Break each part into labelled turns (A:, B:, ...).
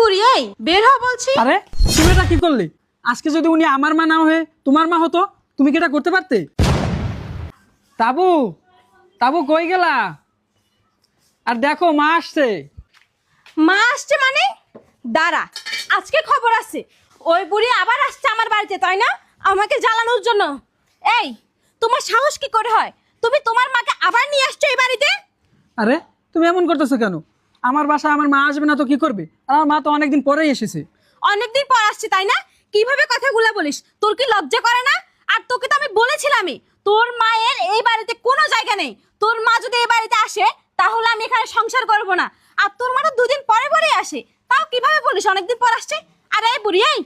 A: বুড়ি এই বের হ বলছি।
B: আরে তুমি এটা কি করলে? আজকে যদি উনি আমার মা না হয়ে তোমার মা হতো, তুমি কি এটা করতে পারতে? তাবু, তাবু কই গেলা? আর দেখো মা আসছে।
A: মা আসছে মানে? দাঁড়া, আজকে খবর আছে। ওই বুড়ি আবার আসছে আমার বাড়িতে, তাই না? আমাকে জ্বালানোর জন্য। এই, তোমার সাহস কি করে হয়? তুমি তোমার মাকে আবার নিয়ে আসছো এই বাড়িতে?
B: আরে তুমি এমন করতেছো কেন? আমার বাসায় আমার মা আসবে না তো কি করবে? আর আমার মা তো অনেকদিন পরেই এসেছে।
A: অনেকদিন পর আসছে, তাই না? কিভাবে কথাগুলো বলিস? তোর কি লজ্জা করে না? আর তোকে তো আমি বলেছিলামই, তোর মায়ের এই বাড়িতে কোনো জায়গা নেই। তোর মা যদি এই বাড়িতে আসে তাহলে আমি এখানে সংসার করব না। আর তোর মা তো দুদিন পরে পরে আসে, তাও কিভাবে বলিস অনেকদিন পর আসছে? আরে এই বুড়ি এই,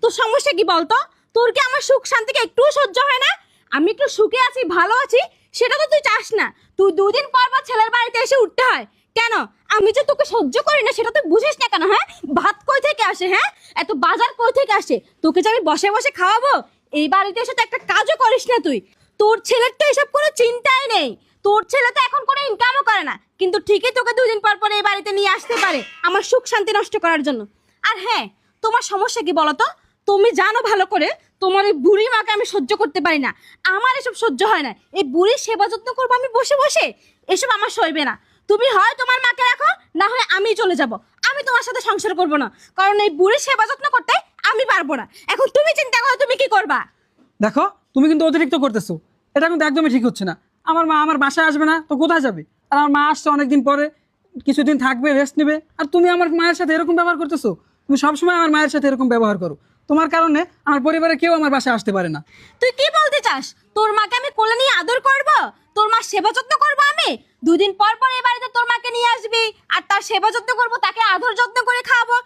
A: তোর সমস্যা কি বলতো? তোর কি আমার সুখ শান্তিকে একটুও সহ্য হয় না? আমি একটু সুখে আছি, ভালো আছি, সেটা তো তুই চাস না। তুই দুদিন পর পর ছেলের বাড়িতে এসে উঠতে হয় কেন? আমি যে তোকে সহ্য করি না সেটা তুই বুঝিস না কেন? হ্যাঁ, ভাত কই থেকে আসে? হ্যাঁ, এত বাজার কই থেকে আসে? তোকে যে আমি বসে বসে খাওয়াবো, এই বাড়িতে এসে তো একটা কাজও করিস না তুই। তোর ছেলের তো এসব কোনো চিন্তাই নেই। তোর ছেলে তো এখন কোনো ইনকামও করে না, কিন্তু ঠিকই তোকে দুদিন পর পর এই বাড়িতে নিয়ে আসতে পারে আমার সুখ শান্তি নষ্ট করার জন্য। আর হ্যাঁ, তোমার সমস্যা কি বলো তো? তুমি জানো ভালো করে তোমার এই বুড়ি মাকে আমি সহ্য করতে পারি না। আমার এসব সহ্য হয় না। এই বুড়ির সেবা যত্ন করবো আমি বসে বসে, এসব আমার সইবে না। তুমি হয় তোমার মাকে রাখো, না হয় আমি চলে যাব। আমি তোমার সাথে সংসার করব না, কারণ এই বুড়ির সেবা যত্ন করতে আমি পারবো না। এখন তুমি চিন্তা করো তুমি কি করবা।
B: দেখো তুমি কিন্তু অতিরিক্ত করতেছো, এটা কিন্তু একদমই ঠিক হচ্ছে না। আমার মা আমার বাসায় আসবে না তো কোথায় যাবে? আর আমার মা আসছে অনেকদিন পরে, কিছুদিন থাকবে, রেস্ট নেবে, আর তুমি আমার মায়ের সাথে এরকম ব্যবহার করতেছো। তুমি সবসময় আমার মায়ের সাথে এরকম ব্যবহার করো। তোমার কারণে আমার পরিবারে কেউ আমার বাসায় আসতে পারে না।
A: তুই কি বলতে চাস? তোর মাকে আমি কোলে নিয়ে আদর করব? তোর মা সেবা যত্ন করবো আমি? দুদিন পর পর এই বাড়িতে তোর মাকে নিয়ে আসবি, আর তার সেবা যত্ন করবো, তাকে আদর যত্ন করে খাওয়াবো।